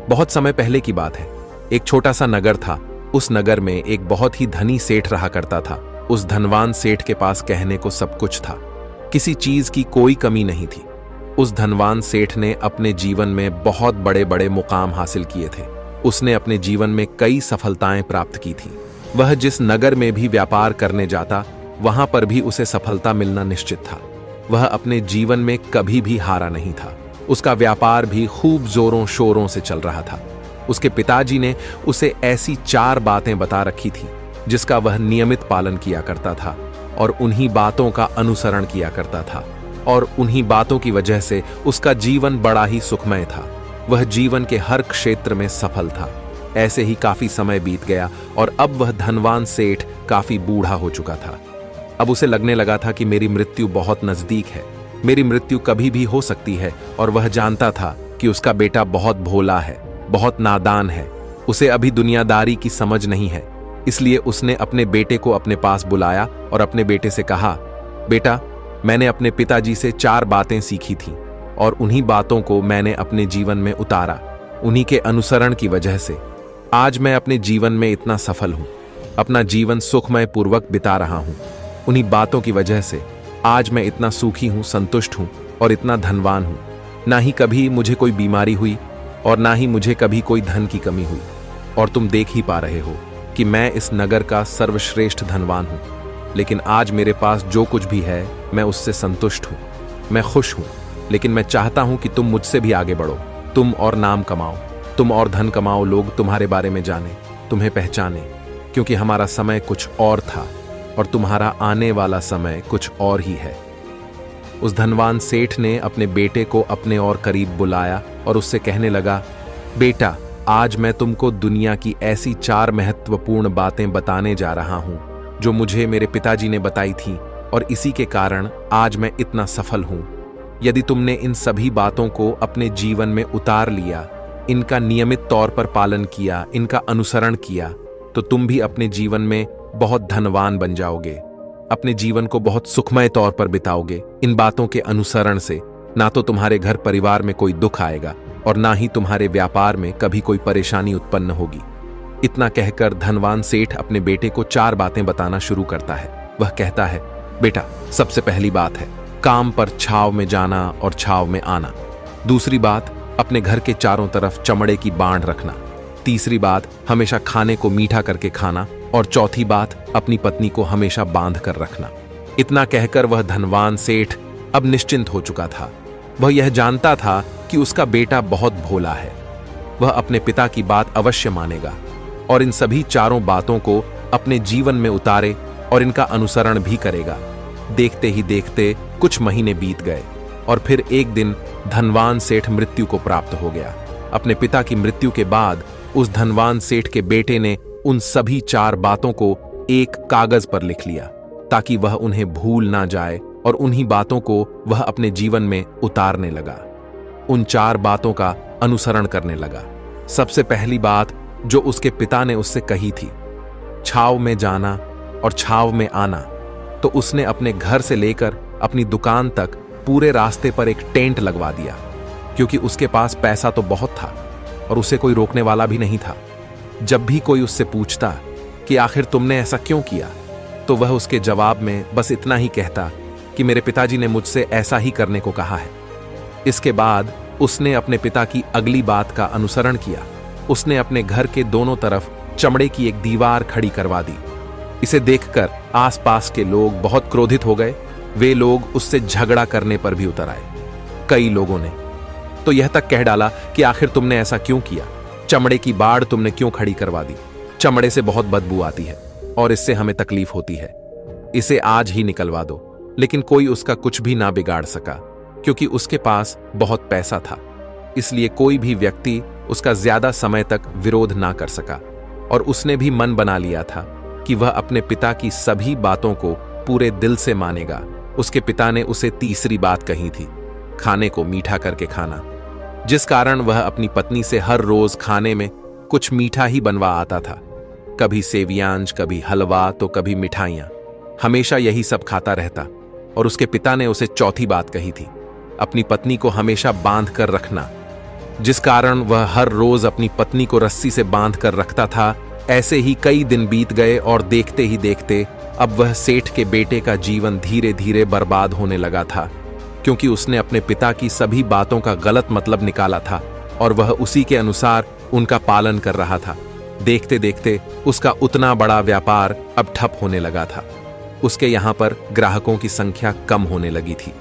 बहुत समय पहले की बात है। एक छोटा सा नगर था। उस नगर में एक बहुत ही धनी सेठ रहा करता था। उस धनवान सेठ के पास कहने को सब कुछ था, किसी चीज की कोई कमी नहीं थी। उस धनवान सेठ ने अपने जीवन में बहुत बड़े बड़े मुकाम हासिल किए थे। उसने अपने जीवन में कई सफलताएं प्राप्त की थी। वह जिस नगर में भी व्यापार करने जाता, वहां पर भी उसे सफलता मिलना निश्चित था। वह अपने जीवन में कभी भी हारा नहीं था। उसका व्यापार भी खूब जोरों शोरों से चल रहा था। उसके पिताजी ने उसे ऐसी 4 बातें बता रखी थी जिसका वह नियमित पालन किया करता था और उन्हीं बातों का अनुसरण किया करता था, और उन्हीं बातों की वजह से उसका जीवन बड़ा ही सुखमय था। वह जीवन के हर क्षेत्र में सफल था। ऐसे ही काफी समय बीत गया और अब वह धनवान सेठ काफी बूढ़ा हो चुका था। अब उसे लगने लगा था कि मेरी मृत्यु बहुत नजदीक है, मेरी मृत्यु कभी भी हो सकती है। और वह जानता था कि उसका बेटा बहुत भोला है, बहुत नादान है, उसे अभी दुनियादारी की समझ नहीं है। इसलिए उसने अपने बेटे को अपने पास बुलाया और अपने बेटे से कहा, बेटा, मैंने अपने पिताजी से 4 बातें सीखी थीं और उन्हीं बातों को मैंने अपने जीवन में उतारा। उन्हीं के अनुसरण की वजह से आज मैं अपने जीवन में इतना सफल हूं, अपना जीवन सुखमय पूर्वक बिता रहा हूं। उन्हीं बातों की वजह से आज मैं इतना सुखी हूं, संतुष्ट हूं और इतना धनवान हूं। ना ही कभी मुझे कोई बीमारी हुई और ना ही मुझे कभी कोई धन की कमी हुई। और तुम देख ही पा रहे हो कि मैं इस नगर का सर्वश्रेष्ठ धनवान हूं। लेकिन आज मेरे पास जो कुछ भी है मैं उससे संतुष्ट हूं, मैं खुश हूं। लेकिन मैं चाहता हूं कि तुम मुझसे भी आगे बढ़ो, तुम और नाम कमाओ, तुम और धन कमाओ, लोग तुम्हारे बारे में जाने, तुम्हें पहचाने, क्योंकि हमारा समय कुछ और था और तुम्हारा आने वाला समय कुछ और ही है। उस धनवान सेठ ने अपने बेटे को अपने और करीब बुलाया और उससे कहने लगा, बेटा, आज मैं तुमको दुनिया की ऐसी 4 महत्वपूर्ण बातें बताने जा रहा हूं जो मुझे मेरे पिताजी ने बताई थी, और इसी के कारण आज मैं इतना सफल हूं। यदि तुमने इन सभी बातों को अपने जीवन में उतार लिया, इनका नियमित तौर पर पालन किया, इनका अनुसरण किया, तो तुम भी अपने जीवन में बहुत धनवान बन जाओगे, अपने जीवन को बहुत सुखमय तौर पर बिताओगे। इन बातों के अनुसरण से ना तो तुम्हारे घर परिवार में कोई दुख आएगा और ना ही तुम्हारे व्यापार में कभी कोई परेशानी उत्पन्न होगी। इतना कहकर धनवान सेठ अपने बेटे को 4 बातें बताना शुरू करता है। वह कहता है, बेटा, सबसे पहली बात है काम पर छाव में जाना और छाव में आना। दूसरी बात, अपने घर के चारों तरफ चमड़े की बांध रखना। तीसरी बात, हमेशा खाने को मीठा करके खाना। और चौथी बात, अपनी पत्नी को हमेशा बांध कर रखना। इतना कहकर वह धनवान सेठ अब निश्चिंत हो चुका था। वह यह जानता था कि उसका बेटा बहुत भोला है। वह अपने पिता की बात अवश्य मानेगा और इन सभी 4 बातों को अपने जीवन में उतारे और इनका अनुसरण भी करेगा। देखते ही देखते कुछ महीने बीत गए और फिर एक दिन धनवान सेठ मृत्यु को प्राप्त हो गया। अपने पिता की मृत्यु के बाद उस धनवान सेठ के बेटे ने उन सभी 4 बातों को एक कागज पर लिख लिया ताकि वह उन्हें भूल ना जाए, और उन्हीं बातों को वह अपने जीवन में उतारने लगा। उन 4 बातों का अनुसरण करने लगा। सबसे पहली बात जो उसके पिता ने उससे कही थी, छाव में जाना और छाव में आना, तो उसने अपने घर से लेकर अपनी दुकान तक पूरे रास्ते पर एक टेंट लगवा दिया, क्योंकि उसके पास पैसा तो बहुत था और उसे कोई रोकने वाला भी नहीं था। जब भी कोई उससे पूछता कि आखिर तुमने ऐसा क्यों किया, तो वह उसके जवाब में बस इतना ही कहता कि मेरे पिताजी ने मुझसे ऐसा ही करने को कहा है। इसके बाद उसने अपने पिता की अगली बात का अनुसरण किया। उसने अपने घर के दोनों तरफ चमड़े की एक दीवार खड़ी करवा दी। इसे देखकर आसपास के लोग बहुत क्रोधित हो गए। वे लोग उससे झगड़ा करने पर भी उतर आए। कई लोगों ने तो यह तक कह डाला कि आखिर तुमने ऐसा क्यों किया, चमड़े की बाड़ तुमने क्यों खड़ी करवा दी, चमड़े से बहुत बदबू आती है और इससे हमें तकलीफ होती है, इसे आज ही निकलवा दो। लेकिन कोई उसका कुछ भी ना बिगाड़ सका, क्योंकि उसके पास बहुत पैसा था। इसलिए कोई भी व्यक्ति उसका ज्यादा समय तक विरोध ना कर सका, और उसने भी मन बना लिया था कि वह अपने पिता की सभी बातों को पूरे दिल से मानेगा। उसके पिता ने उसे तीसरी बात कही थी, खाने को मीठा करके खाना, जिस कारण वह अपनी पत्नी से हर रोज खाने में कुछ मीठा ही बनवा आता था। कभी सेवियांज, कभी हलवा, तो कभी मिठाइयां, हमेशा यही सब खाता रहता। और उसके पिता ने उसे चौथी बात कही थी, अपनी पत्नी को हमेशा बांध कर रखना। जिस कारण वह हर रोज अपनी पत्नी को रस्सी से बांध कर रखता था। ऐसे ही कई दिन बीत गए और देखते ही देखते अब वह सेठ के बेटे का जीवन धीरे धीरे बर्बाद होने लगा था, क्योंकि उसने अपने पिता की सभी बातों का गलत मतलब निकाला था और वह उसी के अनुसार उनका पालन कर रहा था। देखते देखते उसका उतना बड़ा व्यापार अब ठप होने लगा था। उसके यहाँ पर ग्राहकों की संख्या कम होने लगी थी,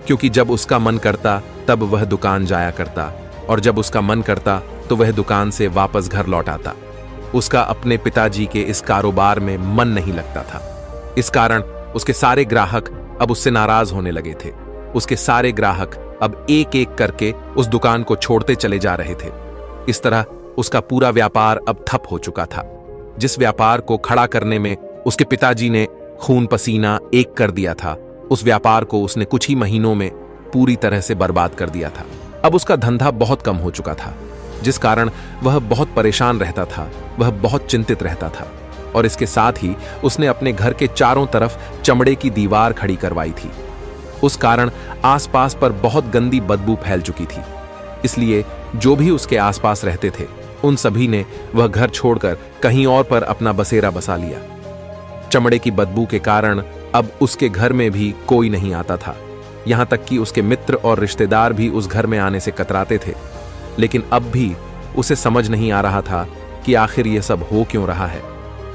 क्योंकि जब उसका मन करता तब वह दुकान जाया करता और जब उसका मन करता तो वह दुकान से वापस घर लौट आता। उसका अपने पिताजी के इस कारोबार में मन नहीं लगता था। इस कारण उसके सारे ग्राहक अब उससे नाराज होने लगे थे। उसके सारे ग्राहक अब एक एक करके उस दुकान को छोड़ते चले जा रहे थे। इस तरह उसका पूरा व्यापार अब ठप हो चुका था। जिस व्यापार को खड़ा करने में उसके पिताजी ने खून पसीना एक कर दिया था, उस व्यापार को उसने कुछ ही महीनों में पूरी तरह से बर्बाद कर दिया था। अब उसका धंधा बहुत कम हो चुका था, जिस कारण वह बहुत परेशान रहता था, वह बहुत चिंतित रहता था। और इसके साथ ही उसने अपने घर के चारों तरफ चमड़े की दीवार खड़ी करवाई थी। उस कारण आसपास पर बहुत गंदी बदबू फैल चुकी थी। इसलिए जो भी उसके आसपास रहते थे उन सभी ने वह घर छोड़कर कहीं और पर अपना बसेरा बसा लिया। चमड़े की बदबू के कारण अब उसके घर में भी कोई नहीं आता था। यहां तक कि उसके मित्र और रिश्तेदार भी उस घर में आने से कतराते थे। लेकिन अब भी उसे समझ नहीं आ रहा था कि आखिर यह सब हो क्यों रहा है।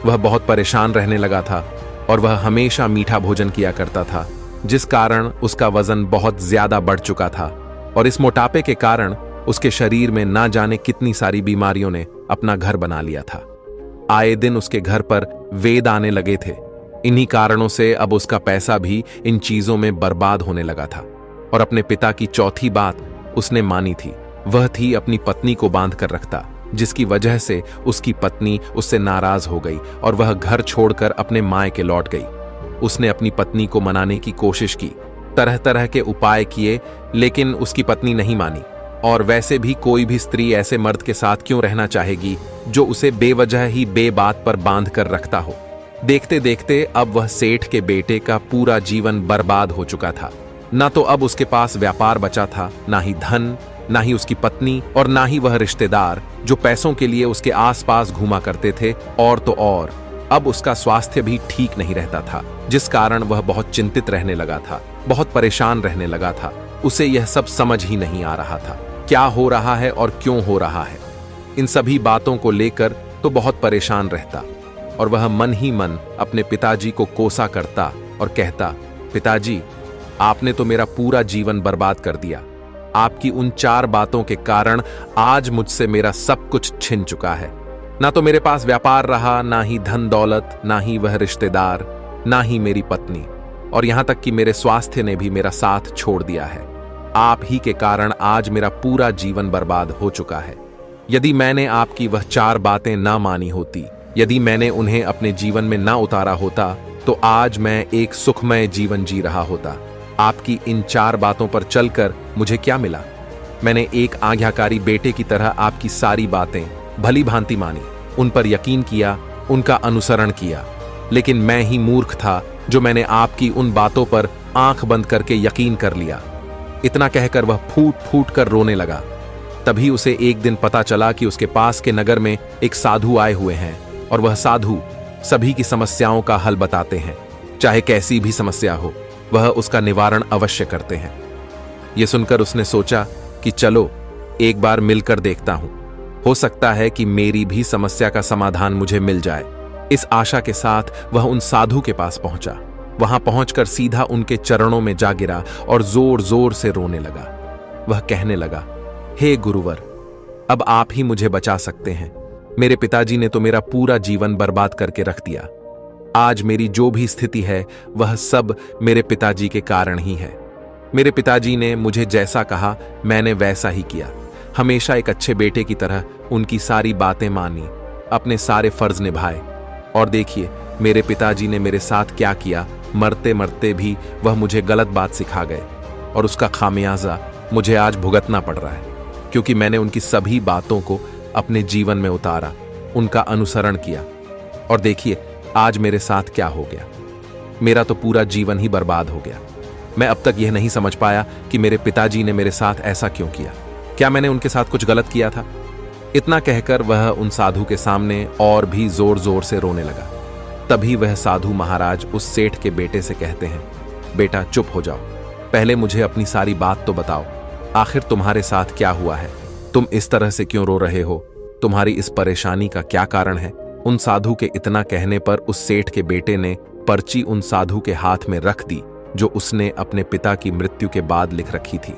वह बहुत परेशान रहने लगा था और वह हमेशा मीठा भोजन किया करता था, जिस कारण उसका वजन बहुत ज्यादा बढ़ चुका था। और इस मोटापे के कारण उसके शरीर में ना जाने कितनी सारी बीमारियों ने अपना घर बना लिया था। आए दिन उसके घर पर वेद आने लगे थे। इन्हीं कारणों से अब उसका पैसा भी इन चीजों में बर्बाद होने लगा था। और अपने पिता की चौथी बात उसने मानी थी, वह थी अपनी पत्नी को बांध कर रखता, जिसकी वजह से उसकी पत्नी उससे नाराज हो गई और वह घर छोड़कर अपने मायके लौट गई। उसने अपनी पत्नी को मनाने की कोशिश की, तरह तरह के उपाय किए, लेकिन उसकी पत्नी नहीं मानी। और वैसे भी कोई भी स्त्री ऐसे मर्द के साथ क्यों रहना चाहेगी जो उसे बेवजह ही बेबात पर बांध कर रखता हो। देखते देखते अब वह सेठ के बेटे का पूरा जीवन बर्बाद हो चुका था। ना तो अब उसके पास व्यापार बचा था, ना ही धन, ना ही उसकी पत्नी और ना ही वह रिश्तेदार जो पैसों के लिए उसके आसपास घूमा करते थे। और तो और अब उसका स्वास्थ्य भी ठीक नहीं रहता था, जिस कारण वह बहुत चिंतित रहने लगा था, बहुत परेशान रहने लगा था। उसे यह सब समझ ही नहीं आ रहा था, क्या हो रहा है और क्यों हो रहा है। इन सभी बातों को लेकर तो बहुत परेशान रहता और वह मन ही मन अपने पिताजी को कोसा करता और कहता, पिताजी, आपने तो मेरा पूरा जीवन बर्बाद कर दिया। आपकी उन 4 बातों के कारण आज मुझसे मेरा सब कुछ छिन चुका है। ना तो मेरे पास व्यापार रहा, ना ही धन दौलत, ना ही वह रिश्तेदार, ना ही मेरी पत्नी, और यहां तक कि मेरे स्वास्थ्य ने भी मेरा साथ छोड़ दिया है। आप ही के कारण आज मेरा पूरा जीवन बर्बाद हो चुका है। यदि मैंने आपकी वह 4 बातें ना मानी होती, यदि मैंने उन्हें अपने जीवन में ना उतारा होता, तो आज मैं एक सुखमय जीवन जी रहा होता। आपकी इन 4 बातों पर चलकर मुझे क्या मिला? मैंने एक आज्ञाकारी बेटे की तरह आपकी सारी बातें भली भांति मानी, उन पर यकीन किया, उनका अनुसरण किया। लेकिन मैं ही मूर्ख था जो मैंने आपकी उन बातों पर आंख बंद करके यकीन कर लिया। इतना कहकर वह फूट फूट कर रोने लगा। तभी उसे एक दिन पता चला कि उसके पास के नगर में एक साधु आए हुए हैं और वह साधु सभी की समस्याओं का हल बताते हैं। चाहे कैसी भी समस्या हो, वह उसका निवारण अवश्य करते हैं। यह सुनकर उसने सोचा कि चलो एक बार मिलकर देखता हूं, हो सकता है कि मेरी भी समस्या का समाधान मुझे मिल जाए। इस आशा के साथ वह उन साधु के पास पहुंचा। वहां पहुंचकर सीधा उनके चरणों में जा गिरा और जोर जोर से रोने लगा। वह कहने लगा, हे गुरुवर, अब आप ही मुझे बचा सकते हैं। मेरे पिताजी ने तो मेरा पूरा जीवन बर्बाद करके रख दिया। आज मेरी जो भी स्थिति है वह सब मेरे पिताजी के कारण ही है। मेरे पिताजी ने मुझे जैसा कहा मैंने वैसा ही किया। हमेशा एक अच्छे बेटे की तरह उनकी सारी बातें मानी, अपने सारे फर्ज निभाए। और देखिए मेरे पिताजी ने मेरे साथ क्या किया। मरते मरते भी वह मुझे गलत बात सिखा गए और उसका खामियाजा मुझे आज भुगतना पड़ रहा है, क्योंकि मैंने उनकी सभी बातों को अपने जीवन में उतारा, उनका अनुसरण किया। और देखिए आज मेरे साथ क्या हो गया। मेरा तो पूरा जीवन ही बर्बाद हो गया। मैं अब तक यह नहीं समझ पाया कि मेरे पिताजी ने मेरे साथ ऐसा क्यों किया। क्या मैंने उनके साथ कुछ गलत किया था? इतना कहकर वह उन साधु के सामने और भी जोर जोर से रोने लगा। तभी वह साधु महाराज उस सेठ के बेटे से कहते हैं, बेटा चुप हो जाओ, पहले मुझे अपनी सारी बात तो बताओ। आखिर तुम्हारे साथ क्या हुआ है? तुम इस तरह से क्यों रो रहे हो? तुम्हारी इस परेशानी का क्या कारण है? उन साधु के इतना कहने पर उस सेठ के बेटे ने पर्ची उन साधु के हाथ में रख दी, जो उसने अपने पिता की मृत्यु के बाद लिख रखी थी,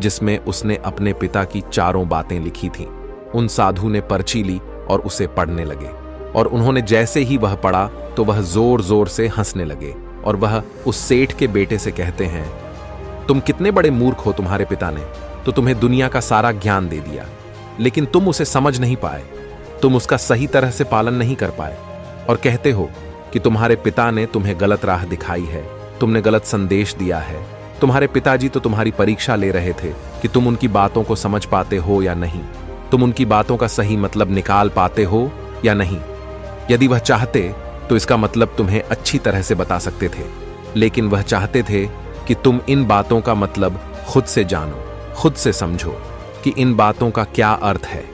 जिसमें उसने अपने पिता की चारों बातें लिखी थीं। उन साधु ने पर्ची ली और उसे पढ़ने लगे, और उन्होंने जैसे ही वह पढ़ा तो वह जोर जोर से हंसने लगे, और वह उस सेठ के बेटे से कहते हैं, तुम कितने बड़े मूर्ख हो। तुम्हारे पिता ने तो तुम्हें दुनिया का सारा ज्ञान दे दिया, लेकिन तुम उसे समझ नहीं पाए, तुम उसका सही तरह से पालन नहीं कर पाए, और कहते हो कि तुम्हारे पिता ने तुम्हें गलत राह दिखाई है, तुमने गलत संदेश दिया है। तुम्हारे पिताजी तो तुम्हारी परीक्षा ले रहे थे कि तुम उनकी बातों को समझ पाते हो या नहीं, तुम उनकी बातों का सही मतलब निकाल पाते हो या नहीं। यदि वह चाहते तो इसका मतलब तुम्हें अच्छी तरह से बता सकते थे, लेकिन वह चाहते थे कि तुम इन बातों का मतलब खुद से जानो, खुद से समझो कि इन बातों का क्या अर्थ है।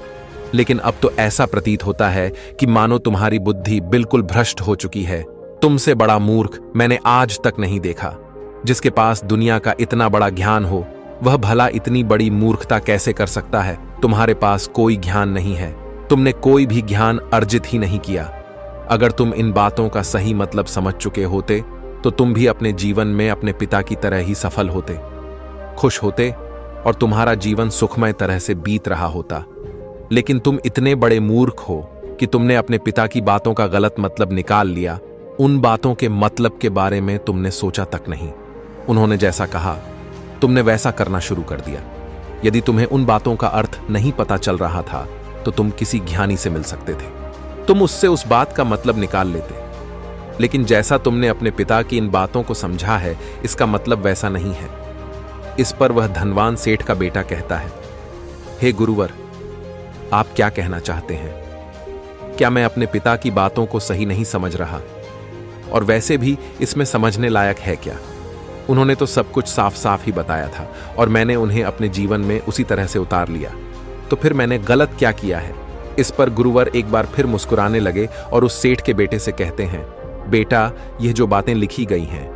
लेकिन अब तो ऐसा प्रतीत होता है कि मानो तुम्हारी बुद्धि बिल्कुल भ्रष्ट हो चुकी है। तुमसे बड़ा मूर्ख मैंने आज तक नहीं देखा। जिसके पास दुनिया का इतना बड़ा ज्ञान हो, वह भला इतनी बड़ी मूर्खता कैसे कर सकता है? तुम्हारे पास कोई ज्ञान नहीं है, तुमने कोई भी ज्ञान अर्जित ही नहीं किया। अगर तुम इन बातों का सही मतलब समझ चुके होते तो तुम भी अपने जीवन में अपने पिता की तरह ही सफल होते, खुश होते, और तुम्हारा जीवन सुखमय तरह से बीत रहा होता। लेकिन तुम इतने बड़े मूर्ख हो कि तुमने अपने पिता की बातों का गलत मतलब निकाल लिया। उन बातों के मतलब के बारे में तुमने सोचा तक नहीं। उन्होंने जैसा कहा तुमने वैसा करना शुरू कर दिया। यदि तुम्हें उन बातों का अर्थ नहीं पता चल रहा था तो तुम किसी ज्ञानी से मिल सकते थे, तुम उससे उस बात का मतलब निकाल लेते। लेकिन जैसा तुमने अपने पिता की इन बातों को समझा है, इसका मतलब वैसा नहीं है। इस पर वह धनवान सेठ का बेटा कहता है, हे गुरुवर, आप क्या कहना चाहते हैं? क्या मैं अपने पिता की बातों को सही नहीं समझ रहा? और वैसे भी इसमें समझने लायक है क्या? उन्होंने तो सब कुछ साफ साफ ही बताया था और मैंने उन्हें अपने जीवन में उसी तरह से उतार लिया, तो फिर मैंने गलत क्या किया है? इस पर गुरुवर एक बार फिर मुस्कुराने लगे और उस सेठ के बेटे से कहते हैं, बेटा, यह जो बातें लिखी गई हैं,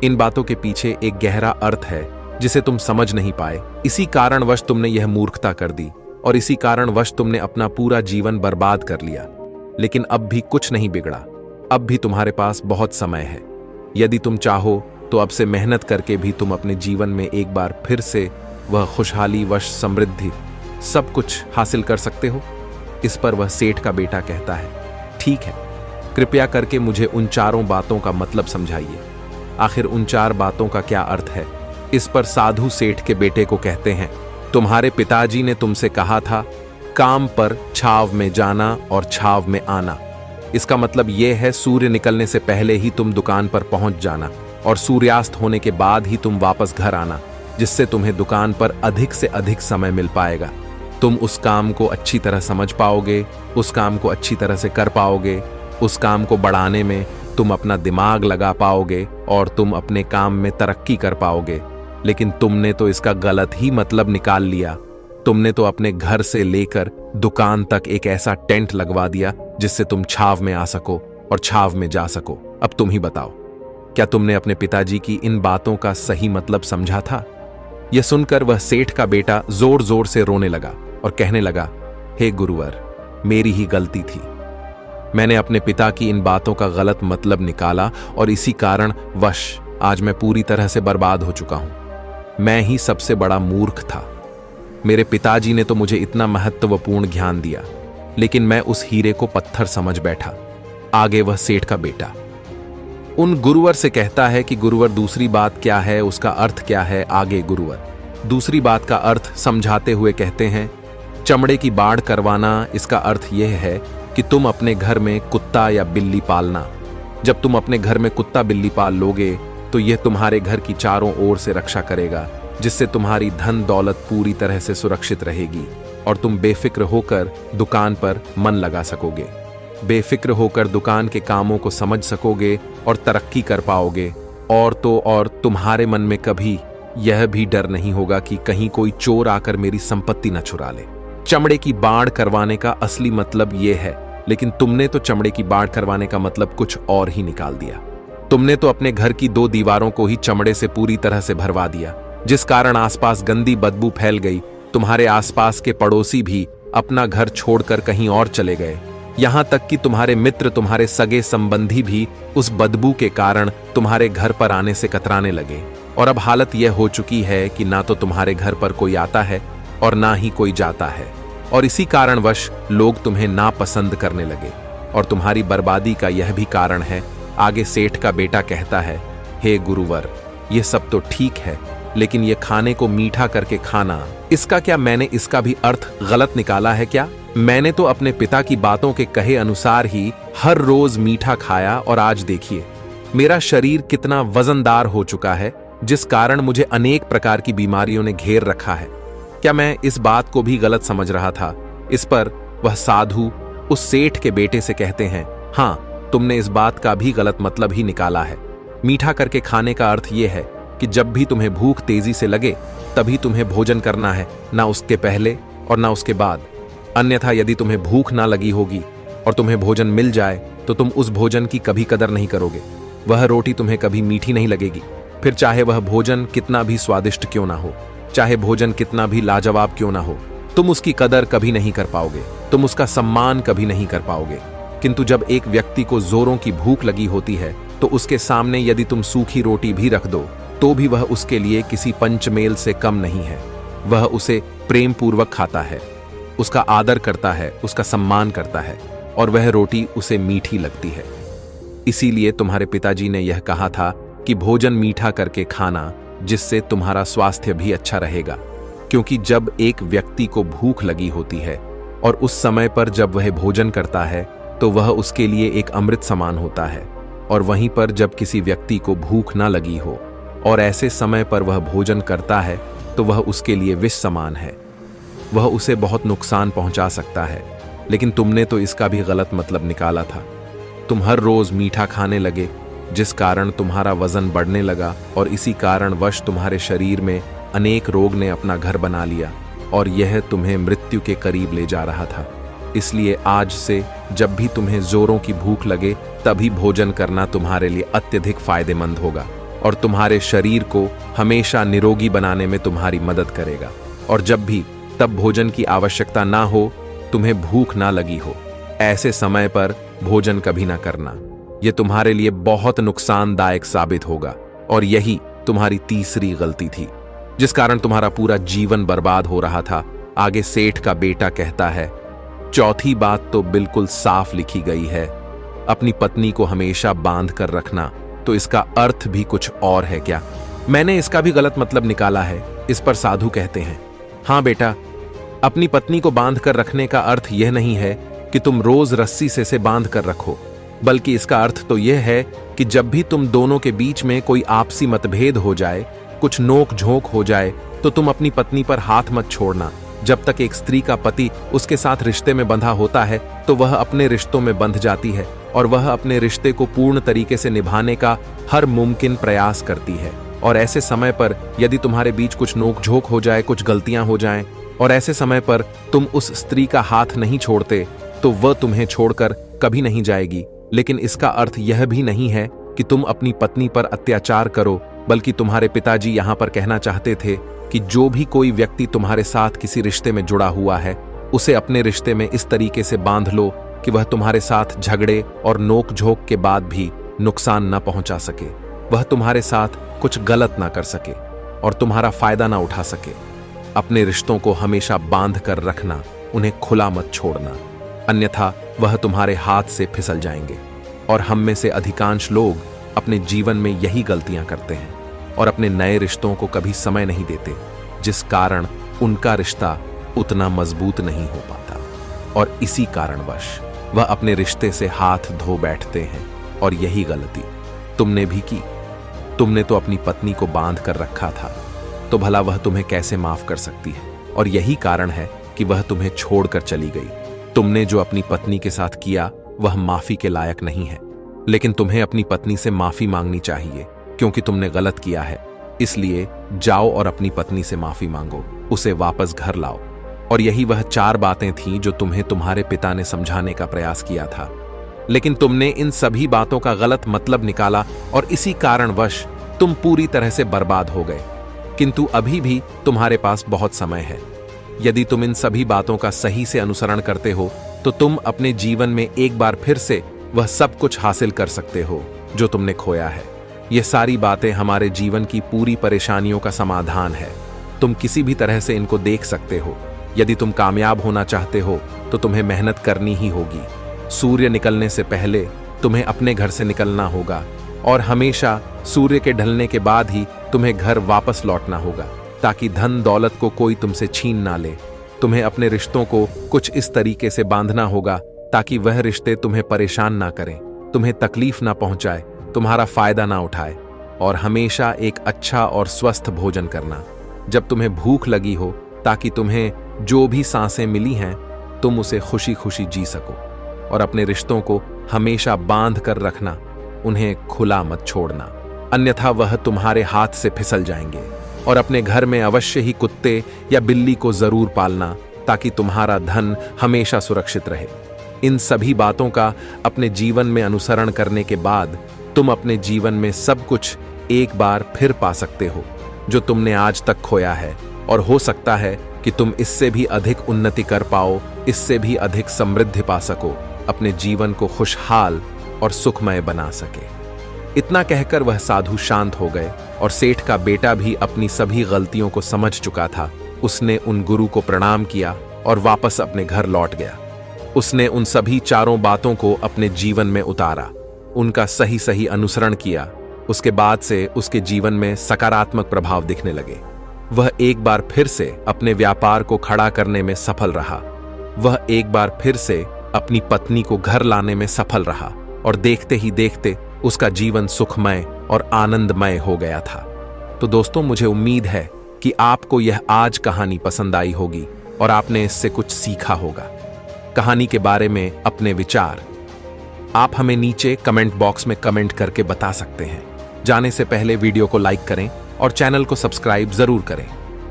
इन बातों के पीछे एक गहरा अर्थ है जिसे तुम समझ नहीं पाए। इसी कारणवश तुमने यह मूर्खता कर दी और इसी कारणवश तुमने अपना पूरा जीवन बर्बाद कर लिया। लेकिन अब भी कुछ नहीं बिगड़ा, अब भी तुम्हारे पास बहुत समय है। यदि तुम चाहो तो अब से मेहनत करके भी तुम अपने जीवन में एक बार फिर से वह खुशहाली, वश, समृद्धि सब कुछ हासिल कर सकते हो। इस पर वह सेठ का बेटा कहता है, ठीक है, कृपया करके मुझे उन चारों बातों का मतलब समझाइए। आखिर उन चार बातों का क्या अर्थ है? इस पर साधु सेठ के बेटे को कहते हैं, तुम्हारे पिताजी ने तुमसे कहा था, काम पर छाव में जाना और छाव में आना। इसका मतलब यह है सूर्य निकलने से पहले ही तुम दुकान पर पहुंच जाना और सूर्यास्त होने के बाद ही तुम वापस घर आना, जिससे तुम्हें दुकान पर अधिक से अधिक समय मिल पाएगा। तुम उस काम को अच्छी तरह समझ पाओगे, उस काम को अच्छी तरह से कर पाओगे, उस काम को बढ़ाने में तुम अपना दिमाग लगा पाओगे और तुम अपने काम में तरक्की कर पाओगे। लेकिन तुमने तो इसका गलत ही मतलब निकाल लिया। तुमने तो अपने घर से लेकर दुकान तक एक ऐसा टेंट लगवा दिया जिससे तुम छाव में आ सको और छाव में जा सको। अब तुम ही बताओ, क्या तुमने अपने पिताजी की इन बातों का सही मतलब समझा था? यह सुनकर वह सेठ का बेटा जोर जोर से रोने लगा और कहने लगा, हे गुरुवर, मेरी ही गलती थी। मैंने अपने पिता की इन बातों का गलत मतलब निकाला और इसी कारण वश आज मैं पूरी तरह से बर्बाद हो चुका हूं। मैं ही सबसे बड़ा मूर्ख था। मेरे पिताजी ने तो मुझे इतना महत्वपूर्ण ज्ञान दिया, लेकिन मैं उस हीरे को पत्थर समझ बैठा। आगे वह सेठ का बेटा उन गुरुवर से कहता है कि गुरुवर, दूसरी बात क्या है, उसका अर्थ क्या है? आगे गुरुवर दूसरी बात का अर्थ समझाते हुए कहते हैं, चमड़े की बाढ़ करवाना, इसका अर्थ यह है कि तुम अपने घर में कुत्ता या बिल्ली पालना। जब तुम अपने घर में कुत्ता बिल्ली पाल लोगे तो यह तुम्हारे घर की चारों ओर से रक्षा करेगा, जिससे तुम्हारी धन दौलत पूरी तरह से सुरक्षित रहेगी और तुम बेफिक्र होकर दुकान पर मन लगा सकोगे, बेफिक्र होकर दुकान के कामों को समझ सकोगे और तरक्की कर पाओगे। और तो और तुम्हारे मन में कभी यह भी डर नहीं होगा कि कहीं कोई चोर आकर मेरी संपत्ति न चुरा ले। चमड़े की बाढ़ करवाने का असली मतलब यह है, लेकिन तुमने तो चमड़े की बाढ़ करवाने का मतलब कुछ और ही निकाल दिया। तुमने तो अपने घर की 2 दीवारों को ही चमड़े से पूरी तरह से भरवा दिया, जिस कारण आसपास गंदी बदबू फैल गई। तुम्हारे आसपास के पड़ोसी भी अपना घर छोड़कर कहीं और चले गए। यहां तक कि तुम्हारे मित्र, तुम्हारे सगे संबंधी भी उस बदबू के कारण तुम्हारे घर पर आने से कतराने लगे। और अब हालत यह हो चुकी है कि ना तो तुम्हारे घर पर कोई आता है और ना ही कोई जाता है। और इसी कारणवश लोग तुम्हें नापसंद करने लगे। और तुम्हारी बर्बादी का यह भी कारण है। आगे सेठ का बेटा कहता है, हे गुरुवर, ये सब तो ठीक है, लेकिन ये खाने को मीठा करके खाना, इसका क्या मैंने इसका भी अर्थ गलत निकाला है क्या? मैंने तो अपने पिता की बातों के कहे अनुसार ही हर रोज मीठा खाया और आज देखिए मेरा शरीर कितना वजनदार हो चुका है, जिस कारण मुझे अनेक प्रकार की बीमारियों ने घेर रखा है। क्या मैं इस बात को भी गलत समझ रहा था? इस पर वह साधु उस सेठ के बेटे से कहते हैं, हाँ, तुमने इस बात का भी गलत मतलब ही निकाला है। मीठा करके खाने का अर्थ यह है कि जब भी तुम्हें भूख तेजी से लगे तभी तुम्हें भोजन करना है, ना उसके पहले और ना उसके बाद। अन्यथा यदि तुम्हें भूख ना लगी होगी और तुम्हें भोजन मिल जाए तो तुम उस भोजन की कभी कदर नहीं करोगे। वह रोटी तुम्हें कभी मीठी नहीं लगेगी, फिर चाहे वह भोजन कितना भी स्वादिष्ट क्यों ना हो, चाहे भोजन कितना भी लाजवाब क्यों ना हो, तुम उसकी कदर कभी नहीं कर पाओगे, तुम उसका सम्मान कभी नहीं कर पाओगे। किंतु जब एक व्यक्ति को जोरों की भूख लगी होती है तो उसके सामने यदि तुम सूखी रोटी भी रख दो तो भी वह उसके लिए किसी पंचमेल से कम नहीं है। वह उसे प्रेम पूर्वक खाता है, उसका आदर करता है, उसका सम्मान करता है, और वह रोटी उसे मीठी लगती है। इसीलिए तुम्हारे पिताजी ने यह कहा था कि भोजन मीठा करके खाना, जिससे तुम्हारा स्वास्थ्य भी अच्छा रहेगा। क्योंकि जब एक व्यक्ति को भूख लगी होती है और उस समय पर जब वह भोजन करता है तो वह उसके लिए एक अमृत समान होता है, और वहीं पर जब किसी व्यक्ति को भूख ना लगी हो और ऐसे समय पर वह भोजन करता है तो वह उसके लिए विष समान है, वह उसे बहुत नुकसान पहुंचा सकता है। लेकिन तुमने तो इसका भी गलत मतलब निकाला था। तुम हर रोज मीठा खाने लगे, जिस कारण तुम्हारा वजन बढ़ने लगा, और इसी कारणवश तुम्हारे शरीर में अनेक रोग ने अपना घर बना लिया और यह तुम्हें मृत्यु के करीब ले जा रहा था। इसलिए आज से जब भी तुम्हें जोरों की भूख लगे तभी भोजन करना तुम्हारे लिए अत्यधिक फायदेमंद होगा और तुम्हारे शरीर को हमेशा निरोगी बनाने में तुम्हारी मदद करेगा। और जब भी तब भोजन की आवश्यकता ना हो, तुम्हें भूख ना लगी हो, ऐसे समय पर भोजन कभी ना करना। यह तुम्हारे लिए बहुत नुकसानदायक साबित होगा। और यही तुम्हारी तीसरी गलती थी, जिस कारण तुम्हारा पूरा जीवन बर्बाद हो रहा था। आगे सेठ का बेटा कहता है, चौथी बात तो बिल्कुल साफ लिखी गई है, अपनी पत्नी को हमेशा बांध कर रखना। तो इसका अर्थ भी कुछ और है क्या? मैंने इसका भी गलत मतलब निकाला है। इस पर साधु कहते हैं, हाँ बेटा, अपनी पत्नी को बांध कर रखने का अर्थ यह नहीं है कि तुम रोज रस्सी से बांध कर रखो, बल्कि इसका अर्थ तो यह है कि जब भी तुम दोनों के बीच में कोई आपसी मतभेद हो जाए, कुछ नोक झोंक हो जाए, तो तुम अपनी पत्नी पर हाथ मत छोड़ना। जब तक एक स्त्री का पति उसके साथ रिश्ते में बंधा होता है तो वह अपने रिश्तों में बंध जाती है और वह अपने रिश्ते को पूर्ण तरीके से निभाने का हर मुमकिन प्रयास करती है। और ऐसे समय पर यदि तुम्हारे बीच कुछ नोक-झोंक हो जाए, कुछ गलतियां हो जाएं, और ऐसे समय पर तुम उस स्त्री का हाथ नहीं छोड़ते, तो वह तुम्हें छोड़कर कभी नहीं जाएगी। लेकिन इसका अर्थ यह भी नहीं है कि तुम अपनी पत्नी पर अत्याचार करो, बल्कि तुम्हारे पिताजी यहाँ पर कहना चाहते थे कि जो भी कोई व्यक्ति तुम्हारे साथ किसी रिश्ते में जुड़ा हुआ है, उसे अपने रिश्ते में इस तरीके से बांध लो कि वह तुम्हारे साथ झगड़े और नोक-झोंक के बाद भी नुकसान न पहुंचा सके, वह तुम्हारे साथ कुछ गलत ना कर सके और तुम्हारा फायदा ना उठा सके। अपने रिश्तों को हमेशा बांध कर रखना, उन्हें खुला मत छोड़ना, अन्यथा वह तुम्हारे हाथ से फिसल जाएंगे। और हम में से अधिकांश लोग अपने जीवन में यही गलतियां करते हैं और अपने नए रिश्तों को कभी समय नहीं देते, जिस कारण उनका रिश्ता उतना मजबूत नहीं हो पाता और इसी कारणवश वह अपने रिश्ते से हाथ धो बैठते हैं। और यही गलती तुमने भी की। तुमने तो अपनी पत्नी को बांध कर रखा था, तो भला वह तुम्हें कैसे माफ कर सकती है? और यही कारण है कि वह तुम्हें छोड़कर चली गई। तुमने जो अपनी पत्नी के साथ किया वह माफी के लायक नहीं है, लेकिन तुम्हें अपनी पत्नी से माफी मांगनी चाहिए, क्योंकि तुमने गलत किया है। इसलिए जाओ और अपनी पत्नी से माफी मांगो, उसे वापस घर लाओ। और यही वह 4 बातें थीं जो तुम्हें तुम्हारे पिता ने समझाने का प्रयास किया था, लेकिन तुमने इन सभी बातों का गलत मतलब निकाला और इसी कारणवश तुम पूरी तरह से बर्बाद हो गए। किंतु अभी भी तुम्हारे पास बहुत समय है। यदि तुम इन सभी बातों का सही से अनुसरण करते हो तो तुम अपने जीवन में एक बार फिर से वह सब कुछ हासिल कर सकते हो जो तुमने खोया है। ये सारी बातें हमारे जीवन की पूरी परेशानियों का समाधान है। तुम किसी भी तरह से इनको देख सकते हो। यदि तुम कामयाब होना चाहते हो तो तुम्हें मेहनत करनी ही होगी। सूर्य निकलने से पहले तुम्हें अपने घर से निकलना होगा और हमेशा सूर्य के ढलने के बाद ही तुम्हें घर वापस लौटना होगा, ताकि धन दौलत को कोई तुमसे छीन ना ले। तुम्हें अपने रिश्तों को कुछ इस तरीके से बांधना होगा ताकि वह रिश्ते तुम्हें परेशान ना करें, तुम्हें तकलीफ ना पहुंचाए, तुम्हारा फायदा ना उठाए। और हमेशा एक अच्छा और स्वस्थ भोजन करना जब तुम्हें भूख लगी हो, ताकि तुम्हें जो भी सांसें मिली हैं तुम उसे खुशी खुशी जी सको। और अपने रिश्तों को हमेशा बांध कर रखना, उन्हें खुला मत छोड़ना, अन्यथा वह तुम्हारे हाथ से फिसल जाएंगे। और अपने घर में अवश्य ही कुत्ते या बिल्ली को जरूर पालना, ताकि तुम्हारा धन हमेशा सुरक्षित रहे। इन सभी बातों का अपने जीवन में अनुसरण करने के बाद तुम अपने जीवन में सब कुछ एक बार फिर पा सकते हो जो तुमने आज तक खोया है। और हो सकता है कि तुम इससे भी अधिक उन्नति कर पाओ, इससे भी अधिक समृद्धि पा सको, अपने जीवन को खुशहाल और सुखमय बना सके। इतना कहकर वह साधु शांत हो गए और सेठ का बेटा भी अपनी सभी गलतियों को समझ चुका था। उसने उन गुरु को प्रणाम किया और वापस अपने घर लौट गया। उसने उन सभी 4 बातों को अपने जीवन में उतारा, उनका सही सही अनुसरण किया। उसके बाद से उसके जीवन में सकारात्मक प्रभाव दिखने लगे। वह एक बार फिर से अपने व्यापार को खड़ा करने में सफल रहा। वह एक बार फिर से अपनी पत्नी को घर लाने में सफल रहा और देखते ही देखते उसका जीवन सुखमय और आनंदमय हो गया था। तो दोस्तों, मुझे उम्मीद है कि आपको यह आज कहानी पसंद आई होगी और आपने इससे कुछ सीखा होगा। कहानी के बारे में अपने विचार आप हमें नीचे कमेंट बॉक्स में कमेंट करके बता सकते हैं। जाने से पहले वीडियो को लाइक करें और चैनल को सब्सक्राइब जरूर करें।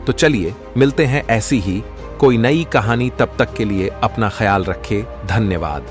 तो चलिए मिलते हैं ऐसी ही कोई नई कहानी। तब तक के लिए अपना ख्याल रखें। धन्यवाद।